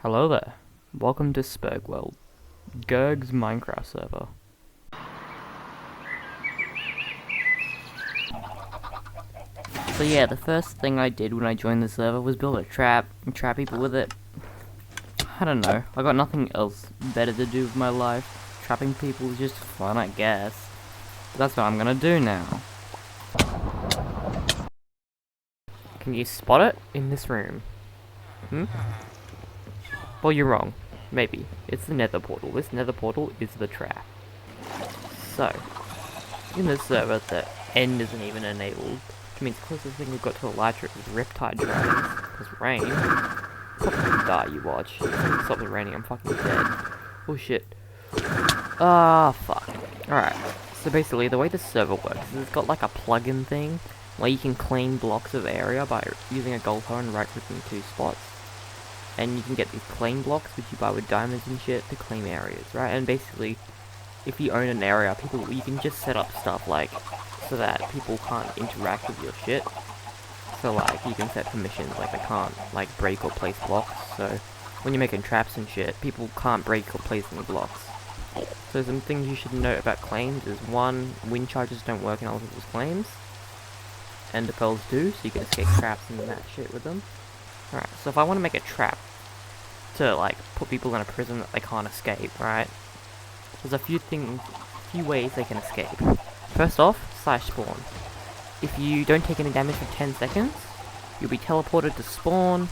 Hello there, welcome to sperg.world, Gerg's Minecraft server. So yeah, the first thing I did when I joined the server was build a trap and trap people with it. I don't know, I got nothing else better to do with my life. Trapping people is just fun, I guess. But that's what I'm gonna do now. Can you spot it in this room? Well, you're wrong. Maybe. It's the nether portal. This nether portal is the trap. So, in this server, the end isn't even enabled, which means the closest thing we've got to elytra is riptide dragons. Because rain, probably die, you watch. If it stops raining, I'm fucking dead. Oh shit. Ah, fuck. Alright, so basically, the way this server works is it's got like a plugin thing, where you can claim blocks of area by using a gold hoe and right-clicking 2 spots. And you can get these claim blocks, which you buy with diamonds and shit, to claim areas, right? And basically, if you own an area, you can just set up stuff, like, so that people can't interact with your shit. So, like, you can set permissions, like, they can't, like, break or place blocks. So, when you're making traps and shit, people can't break or place any blocks. So, some things you should note about claims is, 1, wind charges don't work in other people's claims. Ender pearls do, so you can escape traps and that shit with them. Alright, so if I want to make a trap to, like, put people in a prison that they can't escape, right? There's a few ways they can escape. First off, /spawn. If you don't take any damage for 10 seconds, you'll be teleported to spawn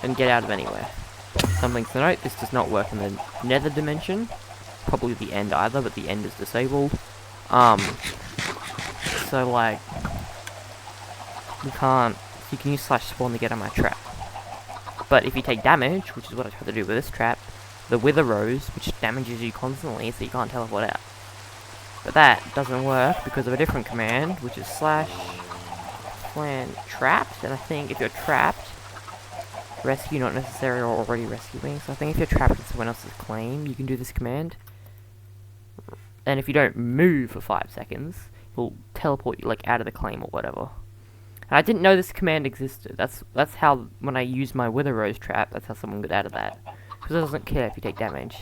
and get out of anywhere. Something to note, this does not work in the nether dimension. Probably the end either, but the end is disabled. So, like, you can use /spawn to get on my trap. But if you take damage, which is what I try to do with this trap, the wither rose, which damages you constantly, so you can't teleport out. But that doesn't work because of a different command, which is /plan trapped, and I think if you're trapped, rescue not necessary or already rescuing, so I think if you're trapped in someone else's claim, you can do this command. And if you don't move for 5 seconds, it'll teleport you, like, out of the claim or whatever. I didn't know this command existed. That's how, when I used my wither rose trap, that's how someone got out of that. Because it doesn't care if you take damage.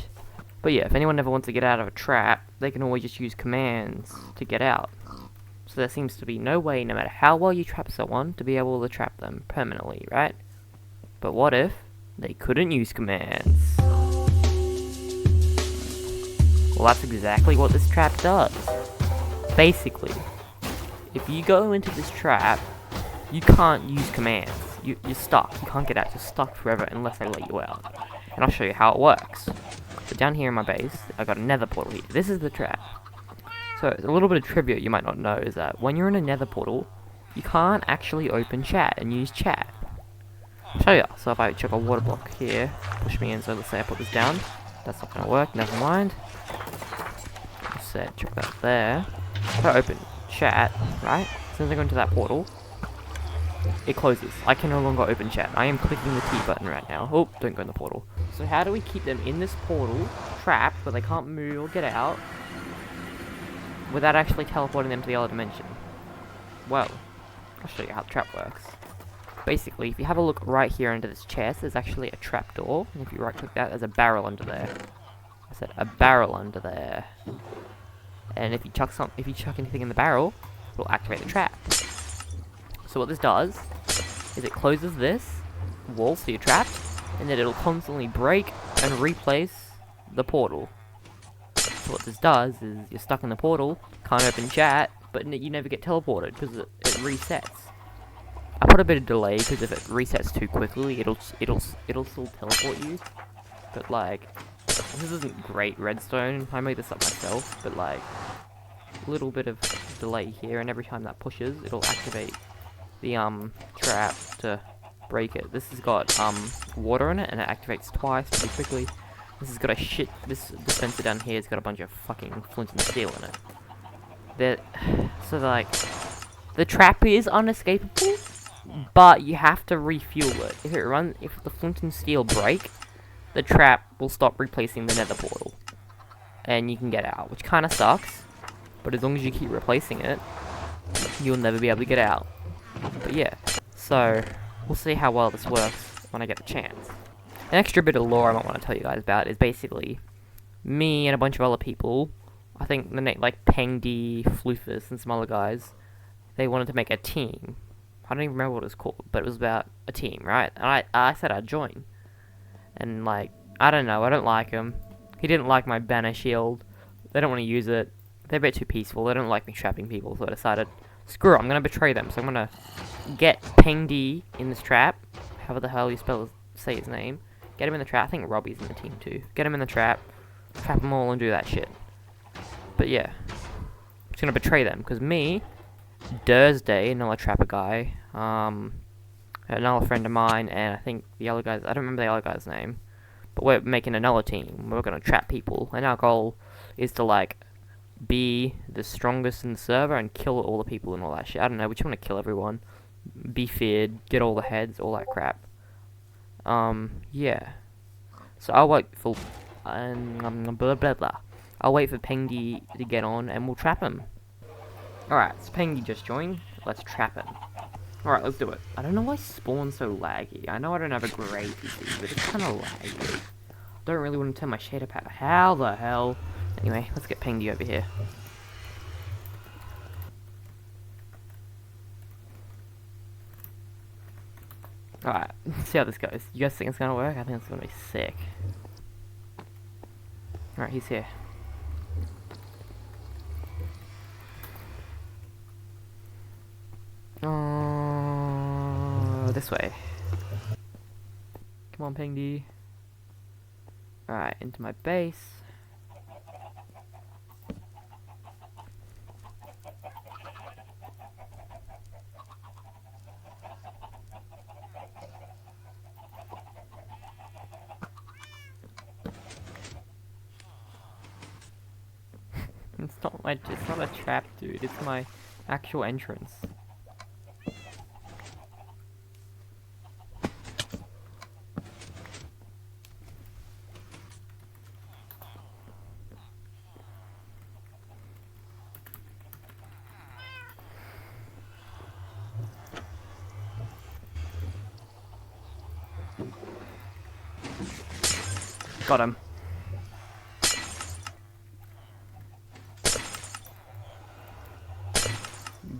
But yeah, if anyone ever wants to get out of a trap, they can always just use commands to get out. So there seems to be no way, no matter how well you trap someone, to be able to trap them permanently, right? But what if they couldn't use commands? Well, that's exactly what this trap does. Basically, if you go into this trap, you can't use commands. You're stuck. You can't get out. You're stuck forever unless I let you out. And I'll show you how it works. So down here in my base, I got a nether portal here. This is the trap. So a little bit of trivia you might not know is that when you're in a nether portal, you can't actually open chat and use chat. I'll show you. So if I chuck a water block here, push me in, so let's say I put this down. That's not going to work. Never mind. I said chuck that there. If I open chat, right? As soon as I go into that portal, it closes. I can no longer open chat. I am clicking the T button right now. Oh, don't go in the portal. So how do we keep them in this portal, trapped, where they can't move or get out, without actually teleporting them to the other dimension? Well, I'll show you how the trap works. Basically, if you have a look right here under this chest, there's actually a trap door. And if you right click that, there's a barrel under there. I said a barrel under there. And if you chuck anything in the barrel, it'll activate the trap. So what this does is it closes this wall, so you're trapped, and then it'll constantly break and replace the portal. So what this does is you're stuck in the portal, can't open chat, but you never get teleported because it resets. I put a bit of delay because if it resets too quickly, it'll still teleport you. But like, this isn't great redstone. I made this up myself, but like, a little bit of delay here, and every time that pushes, it'll activate the trap to break it. This has got water in it, and it activates twice pretty quickly. This has got this dispenser down here has got a bunch of fucking flint and steel in it. So like, the trap is unescapable, but you have to refuel it. If the flint and steel break, the trap will stop replacing the nether portal, and you can get out, which kind of sucks. But as long as you keep replacing it, you'll never be able to get out. But yeah, so we'll see how well this works when I get the chance. An extra bit of lore I might want to tell you guys about is basically me and a bunch of other people. I think the name like Pengdi, Floofus, and some other guys. They wanted to make a team. I don't even remember what it was called, but it was about a team, right? And I said I'd join. And like, I don't know, I don't like him. He didn't like my banner shield. They don't want to use it. They're a bit too peaceful. They don't like me trapping people, so I decided, screw it, I'm gonna betray them. So I'm gonna get Pengdi in this trap. However the hell you say his name. Get him in the trap. I think Robbie's in the team too. Get him in the trap. Trap them all and do that shit. But yeah. I'm just gonna betray them. Because me, Thursday, another trapper guy, another friend of mine, and I think the other guys, I don't remember the other guy's name. But we're making another team. We're gonna trap people. And our goal is to like be the strongest in the server and kill all the people and all that shit. I don't know, we just want to kill everyone. Be feared, get all the heads, all that crap. Yeah. So I'll wait for blah blah blah. I'll wait for Pengdi to get on and we'll trap him. Alright, so Pengdi just joined. Let's trap him. Alright, let's do it. I don't know why spawn's so laggy. I know I don't have a great PC, but it's kinda laggy. Don't really want to turn my shader power. How the hell? Anyway, let's get Pengdi over here. Alright, let's see how this goes. You guys think it's gonna work? I think it's gonna be sick. Alright, he's here. This way. Come on, Pengdi. Alright, into my base. It's not a trap, dude. It's my actual entrance. Got him.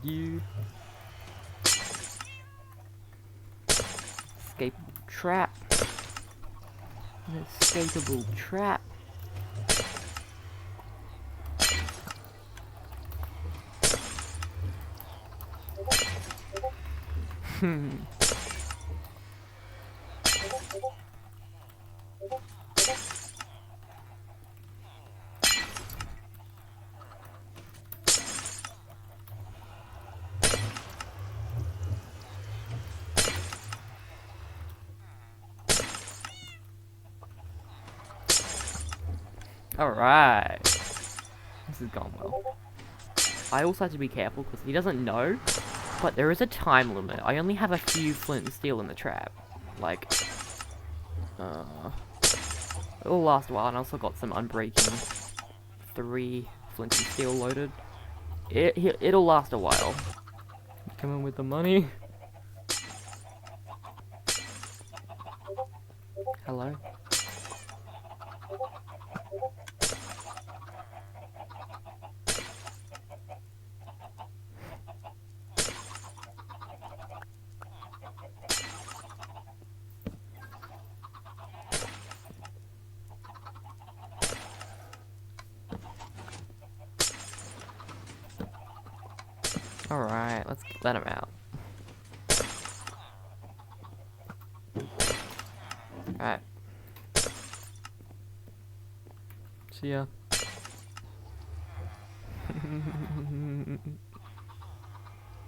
You escape trap. An escapable trap. Alright. This has gone well. I also have to be careful because he doesn't know, but there is a time limit. I only have a few flint and steel in the trap. Like, it'll last a while, and I also got some unbreaking 3 flint and steel loaded. It'll last a while. Come in with the money. Hello? Alright, let's let him out. Alright. See ya.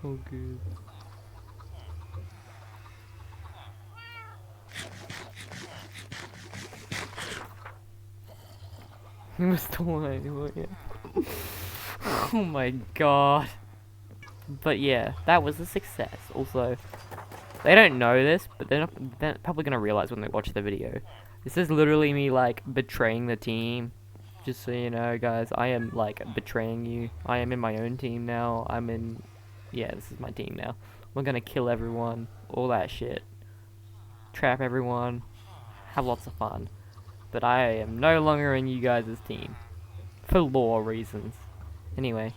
Oh, good. He was still Oh my god. But yeah, that was a success. Also, they don't know this, but they're probably gonna realize when they watch the video. This is literally me like betraying the team. Just so you know, guys, I am like betraying you. I am in my own team now. Yeah, this is my team now. We're gonna kill everyone, all that shit. Trap everyone. have lots of fun. But I am no longer in you guys' team. For lore reasons. Anyway.